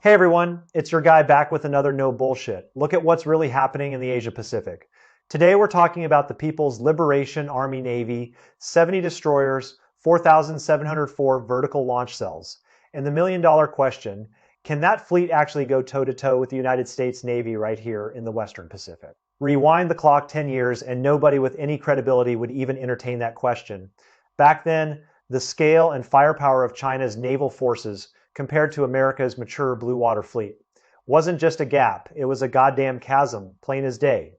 Hey everyone, it's your guy back with another no bullshit. Look at what's really happening in the Asia Pacific. Today we're talking about the People's Liberation Army Navy, 70 destroyers, 4,704 vertical launch cells. And the million-dollar question, can that fleet actually go toe-to-toe with the United States Navy right here in the Western Pacific? Rewind the clock 10 years and nobody with any credibility would even entertain that question. Back then, the scale and firepower of China's naval forces compared to America's mature blue water fleet wasn't just a gap, it was a goddamn chasm, plain as day.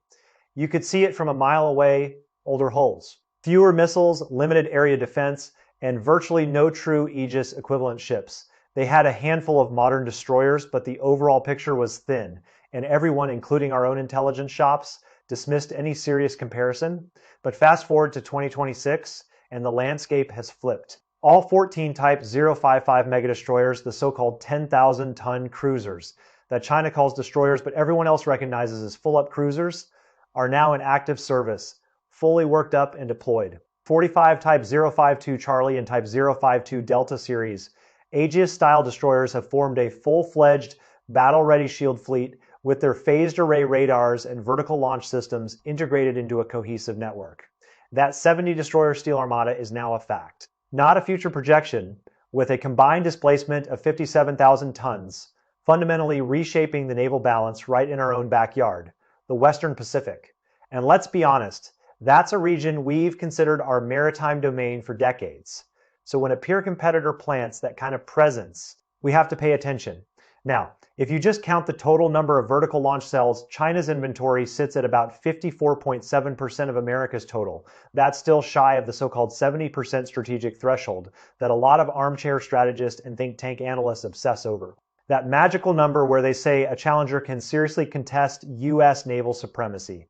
You could see it from a mile away, older hulls. Fewer missiles, limited area defense, and virtually no true Aegis equivalent ships. They had a handful of modern destroyers, but the overall picture was thin, and everyone, including our own intelligence shops, dismissed any serious comparison. But fast forward to 2026, and the landscape has flipped. All 14 Type 055 megadestroyers, the so-called 10,000-ton cruisers that China calls destroyers but everyone else recognizes as full-up cruisers, are now in active service, fully worked up and deployed. 45 Type 052 Charlie and Type 052 Delta series Aegis-style destroyers have formed a full-fledged, battle-ready shield fleet with their phased array radars and vertical launch systems integrated into a cohesive network. That 70 destroyer steel armada is now a fact. Not a future projection, with a combined displacement of 57,000 tons, fundamentally reshaping the naval balance right in our own backyard, the Western Pacific. And let's be honest, that's a region we've considered our maritime domain for decades. So when a peer competitor plants that kind of presence, we have to pay attention. Now, if you just count the total number of vertical launch cells, China's inventory sits at about 54.7% of America's total. That's still shy of the so-called 70% strategic threshold that a lot of armchair strategists and think tank analysts obsess over. That magical number where they say a challenger can seriously contest US naval supremacy.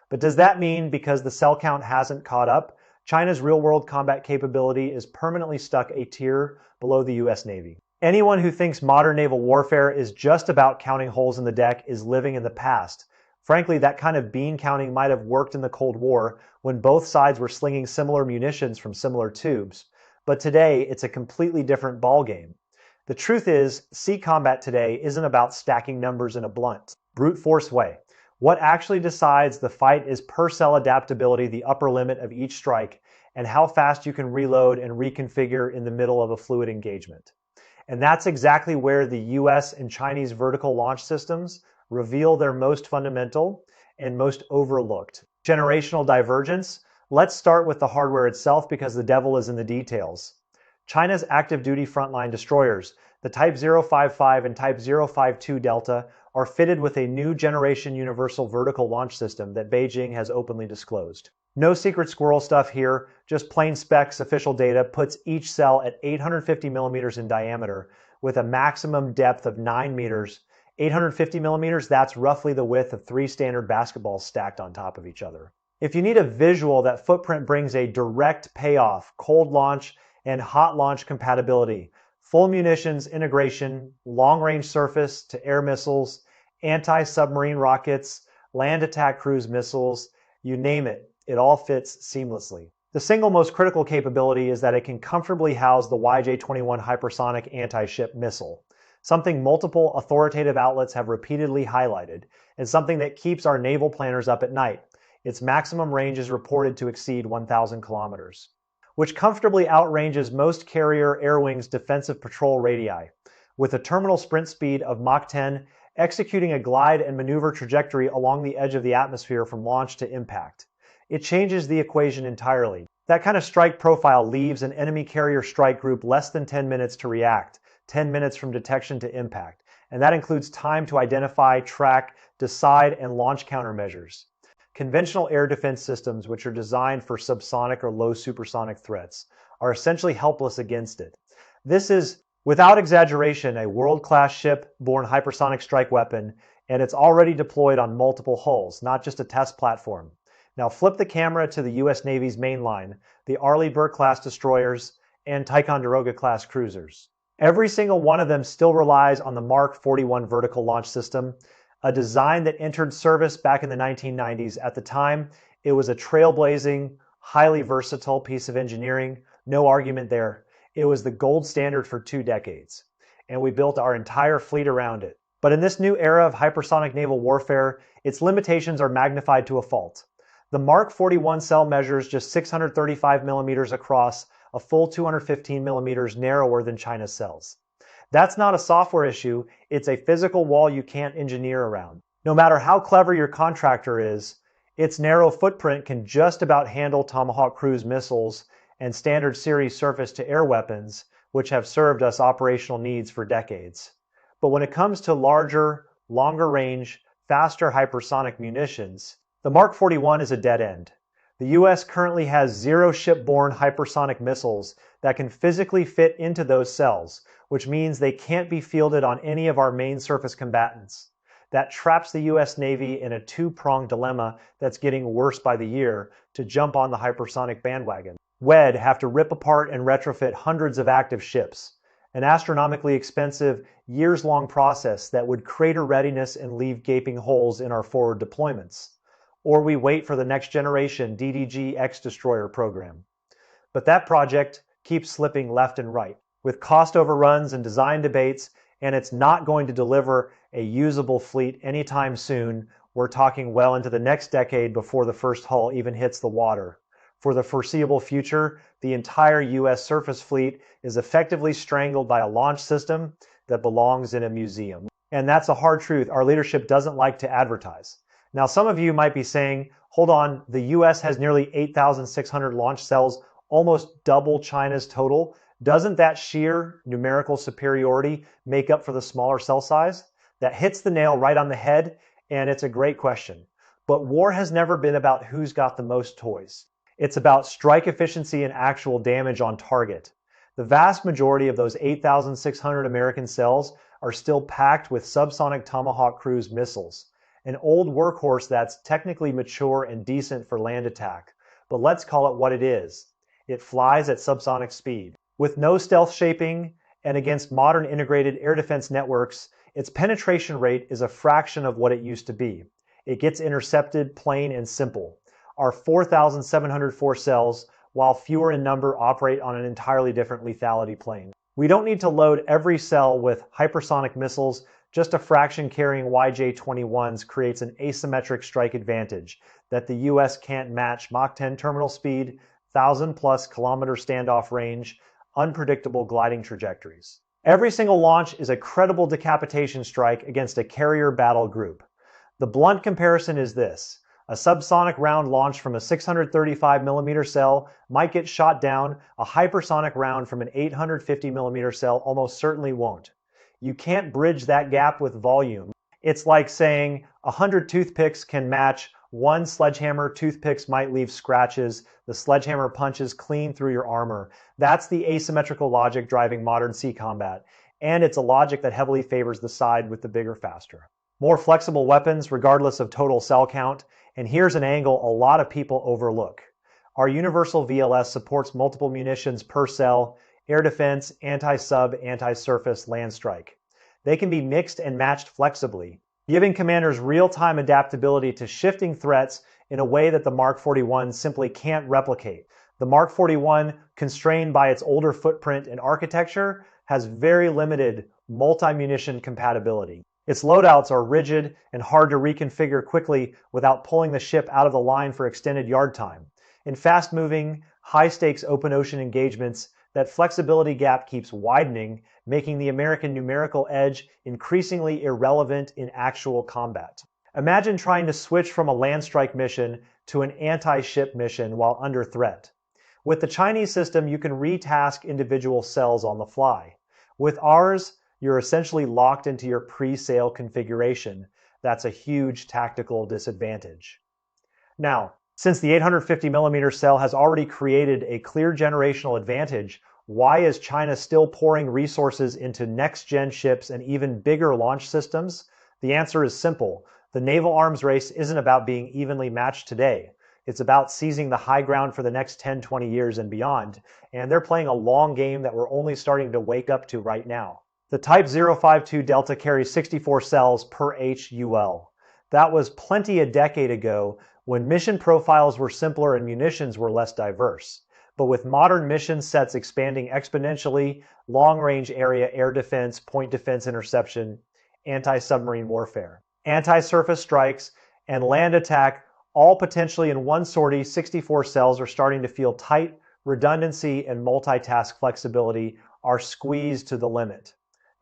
But does that mean because the cell count hasn't caught up, China's real-world combat capability is permanently stuck a tier below the US Navy? Anyone who thinks modern naval warfare is just about counting holes in the deck is living in the past. Frankly, that kind of bean counting might have worked in the Cold War when both sides were slinging similar munitions from similar tubes. But today, it's a completely different ballgame. The truth is, sea combat today isn't about stacking numbers in a blunt, brute force way. What actually decides the fight is per cell adaptability, the upper limit of each strike, and how fast you can reload and reconfigure in the middle of a fluid engagement. And that's exactly where the US and Chinese vertical launch systems reveal their most fundamental and most overlooked. Generational divergence. Let's start with the hardware itself because the devil is in the details. China's active duty frontline destroyers, the Type 055 and Type 052 Delta, are fitted with a new generation universal vertical launch system that Beijing has openly disclosed. No secret squirrel stuff here, just plain specs official data puts each cell at 850 millimeters in diameter with a maximum depth of 9 meters. 850 millimeters, that's roughly the width of 3 standard basketballs stacked on top of each other. If you need a visual, that footprint brings a direct payoff, cold launch and hot launch compatibility, full munitions integration, long-range surface to air missiles, anti-submarine rockets, land attack cruise missiles, you name it. It all fits seamlessly. The single most critical capability is that it can comfortably house the YJ-21 hypersonic anti-ship missile, something multiple authoritative outlets have repeatedly highlighted, and something that keeps our naval planners up at night. Its maximum range is reported to exceed 1,000 kilometers, which comfortably outranges most carrier air wings' defensive patrol radii, with a terminal sprint speed of Mach 10, executing a glide and maneuver trajectory along the edge of the atmosphere from launch to impact. It changes the equation entirely. That kind of strike profile leaves an enemy carrier strike group less than 10 minutes to react, 10 minutes from detection to impact, and that includes time to identify, track, decide, and launch countermeasures. Conventional air defense systems, which are designed for subsonic or low supersonic threats, are essentially helpless against it. This is, without exaggeration, a world-class ship-borne hypersonic strike weapon, and it's already deployed on multiple hulls, not just a test platform. Now flip the camera to the US Navy's main line, the Arleigh Burke-class destroyers and Ticonderoga-class cruisers. Every single one of them still relies on the Mark 41 vertical launch system, a design that entered service back in the 1990s. At the time, it was a trailblazing, highly versatile piece of engineering, no argument there. It was the gold standard for 2 decades. and we built our entire fleet around it. But in this new era of hypersonic naval warfare, its limitations are magnified to a fault. The Mark 41 cell measures just 635 millimeters across, a full 215 millimeters narrower than China's cells. That's not a software issue, it's a physical wall you can't engineer around. No matter how clever your contractor is, its narrow footprint can just about handle Tomahawk cruise missiles and standard series surface-to-air weapons, which have served us operational needs for decades. But when it comes to larger, longer range, faster hypersonic munitions, the Mark 41 is a dead end. The US currently has 0 shipborne hypersonic missiles that can physically fit into those cells, which means they can't be fielded on any of our main surface combatants. That traps the US Navy in a two-pronged dilemma that's getting worse by the year to jump on the hypersonic bandwagon. WED have to rip apart and retrofit hundreds of active ships, an astronomically expensive, years-long process that would crater readiness and leave gaping holes in our forward deployments. Or we wait for the next generation DDG X-Destroyer program. But that project keeps slipping left and right, with cost overruns and design debates, and it's not going to deliver a usable fleet anytime soon. We're talking well into the next decade before the first hull even hits the water. For the foreseeable future, the entire US surface fleet is effectively strangled by a launch system that belongs in a museum. And that's a hard truth our leadership doesn't like to advertise. Now, some of you might be saying, hold on, the US has nearly 8,600 launch cells, almost double China's total. Doesn't that sheer numerical superiority make up for the smaller cell size? That hits the nail right on the head, and it's a great question. But war has never been about who's got the most toys. It's about strike efficiency and actual damage on target. The vast majority of those 8,600 American cells are still packed with subsonic Tomahawk cruise missiles, an old workhorse that's technically mature and decent for land attack. But let's call it what it is. It flies at subsonic speed. With no stealth shaping and against modern integrated air defense networks, its penetration rate is a fraction of what it used to be. It gets intercepted plain and simple. Our 4,704 cells, while fewer in number, operate on an entirely different lethality plane. We don't need to load every cell with hypersonic missiles. Just a fraction carrying YJ-21s creates an asymmetric strike advantage that the US can't match Mach 10 terminal speed, 1,000+ kilometer standoff range, unpredictable gliding trajectories. Every single launch is a credible decapitation strike against a carrier battle group. The blunt comparison is this. A subsonic round launched from a 635mm cell might get shot down. A hypersonic round from an 850mm cell almost certainly won't. You can't bridge that gap with volume. It's like saying 100 toothpicks can match one sledgehammer. Toothpicks might leave scratches. The sledgehammer punches clean through your armor. That's the asymmetrical logic driving modern sea combat, and it's a logic that heavily favors the side with the bigger, faster, more flexible weapons regardless of total cell count. And here's an angle a lot of people overlook. Our universal VLS supports multiple munitions per cell: air defense, anti-sub, anti-surface, land strike. They can be mixed and matched flexibly, giving commanders real-time adaptability to shifting threats in a way that the Mark 41 simply can't replicate. The Mark 41, constrained by its older footprint and architecture, has very limited multi-munition compatibility. Its loadouts are rigid and hard to reconfigure quickly without pulling the ship out of the line for extended yard time. In fast-moving, high-stakes open ocean engagements, that flexibility gap keeps widening, making the American numerical edge increasingly irrelevant in actual combat. Imagine trying to switch from a land strike mission to an anti-ship mission while under threat. With the Chinese system, you can retask individual cells on the fly. With ours, you're essentially locked into your pre-sale configuration. That's a huge tactical disadvantage. Now, since the 850mm cell has already created a clear generational advantage, why is China still pouring resources into next-gen ships and even bigger launch systems? The answer is simple. The naval arms race isn't about being evenly matched today. It's about seizing the high ground for the next 10-20 years and beyond, and they're playing a long game that we're only starting to wake up to right now. The Type 052 Delta carries 64 cells per HUL. That was plenty a decade ago when mission profiles were simpler and munitions were less diverse. But with modern mission sets expanding exponentially, long-range area air defense, point defense interception, anti-submarine warfare, anti-surface strikes, and land attack, all potentially in one sortie, 64 cells are starting to feel tight. Redundancy and multitask flexibility are squeezed to the limit.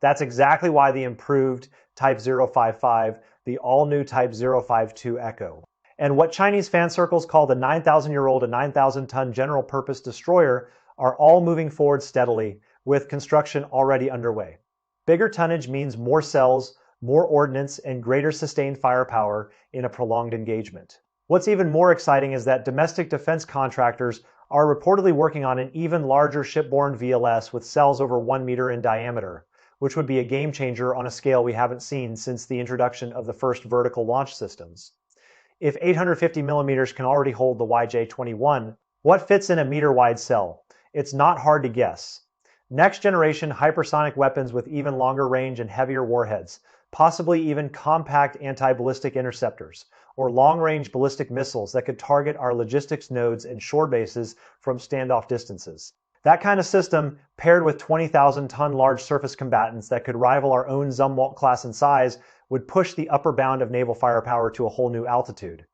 That's exactly why the improved Type 055, the all-new Type 052 Echo, and what Chinese fan circles call the 9,000-year-old and 9,000-ton general-purpose destroyer are all moving forward steadily, with construction already underway. Bigger tonnage means more cells, more ordnance, and greater sustained firepower in a prolonged engagement. What's even more exciting is that domestic defense contractors are reportedly working on an even larger shipborne VLS with cells over 1 meter in diameter, which would be a game changer on a scale we haven't seen since the introduction of the first vertical launch systems. If 850 millimeters can already hold the YJ-21, what fits in a meter-wide cell? It's not hard to guess. Next-generation hypersonic weapons with even longer range and heavier warheads, possibly even compact anti-ballistic interceptors, or long-range ballistic missiles that could target our logistics nodes and shore bases from standoff distances. That kind of system, paired with 20,000-ton large surface combatants that could rival our own Zumwalt class in size, would push the upper bound of naval firepower to a whole new altitude.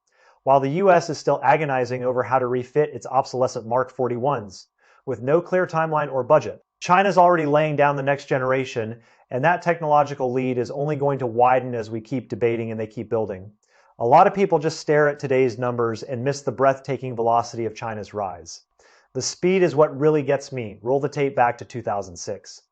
While the US is still agonizing over how to refit its obsolescent Mark 41s, with no clear timeline or budget, China's already laying down the next generation, and that technological lead is only going to widen as we keep debating and they keep building. A lot of people just stare at today's numbers and miss the breathtaking velocity of China's rise. The speed is what really gets me. Roll the tape back to 2006.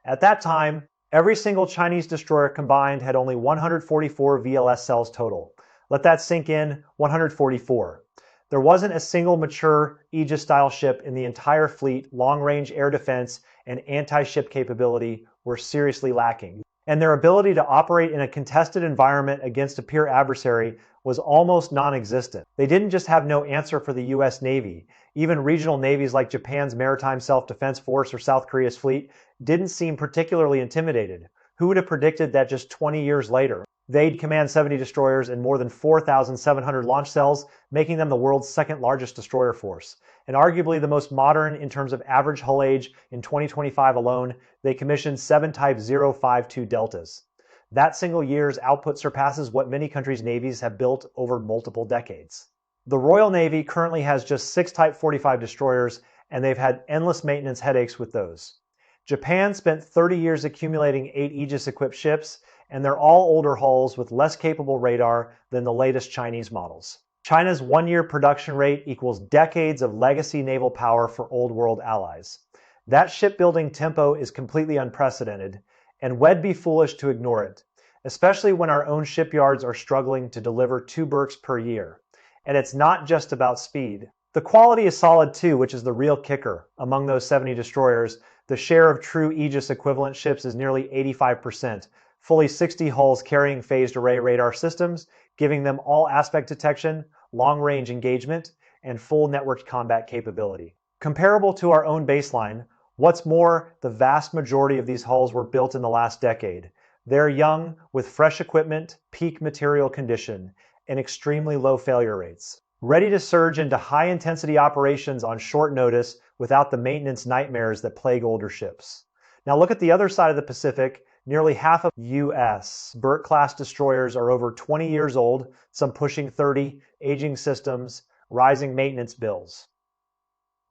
At that time, every single Chinese destroyer combined had only 144 VLS cells total. Let that sink in, 144. There wasn't a single mature Aegis-style ship in the entire fleet. Long-range air defense and anti-ship capability were seriously lacking, and their ability to operate in a contested environment against a peer adversary was almost non-existent. They didn't just have no answer for the US Navy. Even regional navies like Japan's Maritime Self-Defense Force or South Korea's fleet didn't seem particularly intimidated. Who would have predicted that just 20 years later, they'd command 70 destroyers and more than 4,700 launch cells, making them the world's second largest destroyer force. And arguably the most modern in terms of average hull age. In 2025 alone, they commissioned 7 Type 052 Deltas. That single year's output surpasses what many countries' navies have built over multiple decades. The Royal Navy currently has just 6 Type 45 destroyers, and they've had endless maintenance headaches with those. Japan spent 30 years accumulating 8 Aegis-equipped ships, and they're all older hulls with less capable radar than the latest Chinese models. China's one-year production rate equals decades of legacy naval power for old world allies. That shipbuilding tempo is completely unprecedented, and we'd be foolish to ignore it, especially when our own shipyards are struggling to deliver 2 berks per year. And it's not just about speed. The quality is solid too, which is the real kicker. Among those 70 destroyers, the share of true Aegis equivalent ships is nearly 85%, fully 60 hulls carrying phased array radar systems, giving them all aspect detection, long-range engagement, and full networked combat capability. Comparable to our own baseline, what's more, the vast majority of these hulls were built in the last decade. They're young, with fresh equipment, peak material condition, and extremely low failure rates, ready to surge into high-intensity operations on short notice without the maintenance nightmares that plague older ships. Now look at the other side of the Pacific. Nearly half of US Burt-class destroyers are over 20 years old, some pushing 30, aging systems, rising maintenance bills.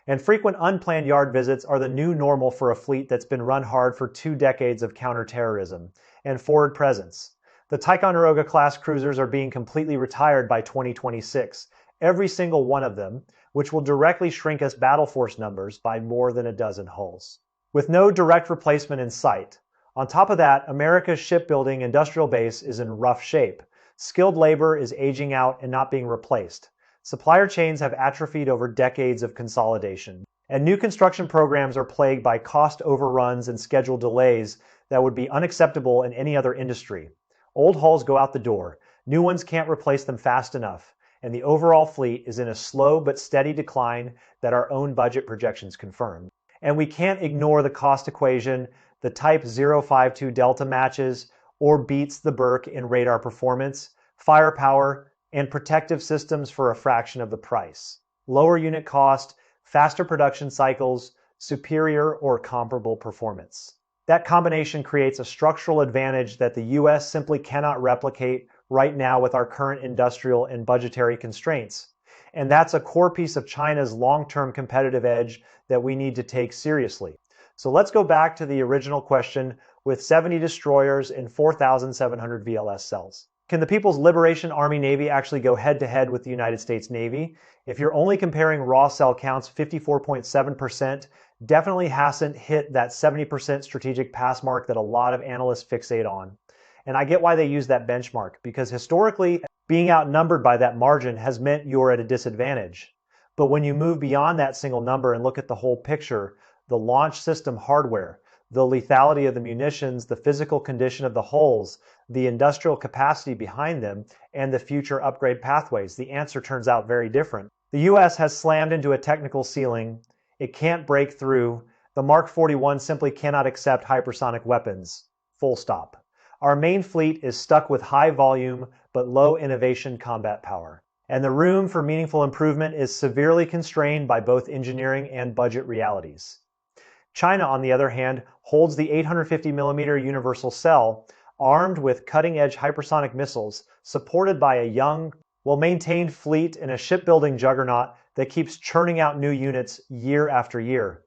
And frequent unplanned yard visits are the new normal for a fleet that's been run hard for 2 decades of counterterrorism and forward presence. The Ticonderoga-class cruisers are being completely retired by 2026, every single one of them, which will directly shrink us battle force numbers by more than a dozen hulls, with no direct replacement in sight. On top of that, America's shipbuilding industrial base is in rough shape. Skilled labor is aging out and not being replaced. Supplier chains have atrophied over decades of consolidation, and new construction programs are plagued by cost overruns and schedule delays that would be unacceptable in any other industry. Old hulls go out the door, new ones can't replace them fast enough, and the overall fleet is in a slow but steady decline that our own budget projections confirm. And we can't ignore the cost equation. The Type 052 Delta matches or beats the Burke in radar performance, firepower, and protective systems for a fraction of the price. Lower unit cost, faster production cycles, superior or comparable performance. That combination creates a structural advantage that the US simply cannot replicate right now with our current industrial and budgetary constraints. And that's a core piece of China's long-term competitive edge that we need to take seriously. So let's go back to the original question with 70 destroyers and 4,700 VLS cells. Can the People's Liberation Army Navy actually go head-to-head with the United States Navy? If you're only comparing raw cell counts, 54.7% definitely hasn't hit that 70% strategic pass mark that a lot of analysts fixate on. And I get why they use that benchmark, because historically, being outnumbered by that margin has meant you're at a disadvantage. But when you move beyond that single number and look at the whole picture, the launch system hardware, the lethality of the munitions, the physical condition of the hulls, the industrial capacity behind them, and the future upgrade pathways, the answer turns out very different. The US has slammed into a technical ceiling. It can't break through. The Mark 41 simply cannot accept hypersonic weapons. Full stop. Our main fleet is stuck with high volume but low innovation combat power. And the room for meaningful improvement is severely constrained by both engineering and budget realities. China, on the other hand, holds the 850mm universal cell, armed with cutting-edge hypersonic missiles, supported by a young, well-maintained fleet and a shipbuilding juggernaut that keeps churning out new units year after year.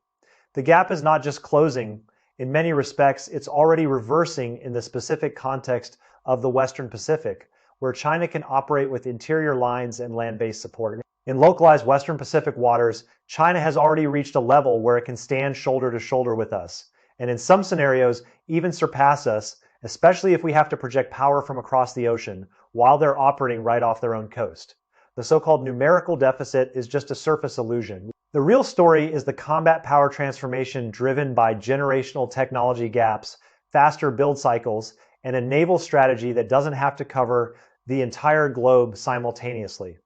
The gap is not just closing. In many respects, it's already reversing in the specific context of the Western Pacific, where China can operate with interior lines and land-based support. In localized Western Pacific waters, China has already reached a level where it can stand shoulder to shoulder with us, and in some scenarios, even surpass us, especially if we have to project power from across the ocean while they're operating right off their own coast. The so-called numerical deficit is just a surface illusion. The real story is the combat power transformation driven by generational technology gaps, faster build cycles, and a naval strategy that doesn't have to cover the entire globe simultaneously.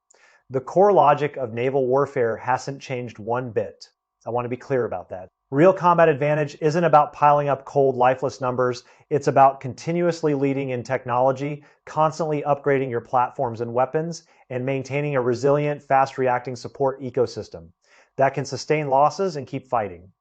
The core logic of naval warfare hasn't changed one bit. I want to be clear about that. Real combat advantage isn't about piling up cold, lifeless numbers. It's about continuously leading in technology, constantly upgrading your platforms and weapons, and maintaining a resilient, fast-reacting support ecosystem that can sustain losses and keep fighting.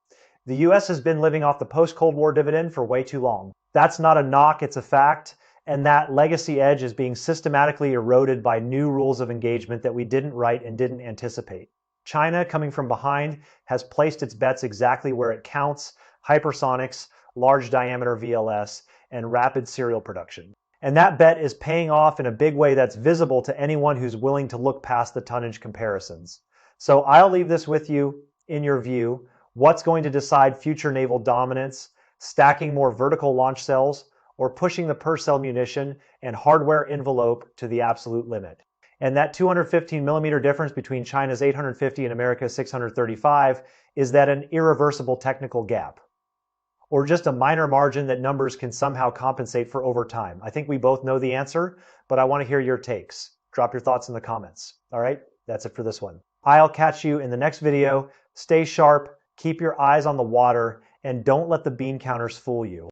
The US has been living off the post-Cold War dividend for way too long. That's not a knock, it's a fact. And that legacy edge is being systematically eroded by new rules of engagement that we didn't write and didn't anticipate. China, coming from behind, has placed its bets exactly where it counts: hypersonics, large diameter VLS, and rapid serial production. And that bet is paying off in a big way that's visible to anyone who's willing to look past the tonnage comparisons. So I'll leave this with you in your view. What's going to decide future naval dominance? Stacking more vertical launch cells, or pushing the per-cell munition and hardware envelope to the absolute limit? And that 215mm difference between China's 850 and America's 635, is that an irreversible technical gap? Or just a minor margin that numbers can somehow compensate for over time? I think we both know the answer, but I want to hear your takes. Drop your thoughts in the comments. All right, that's it for this one. I'll catch you in the next video. Stay sharp, keep your eyes on the water, and don't let the bean counters fool you.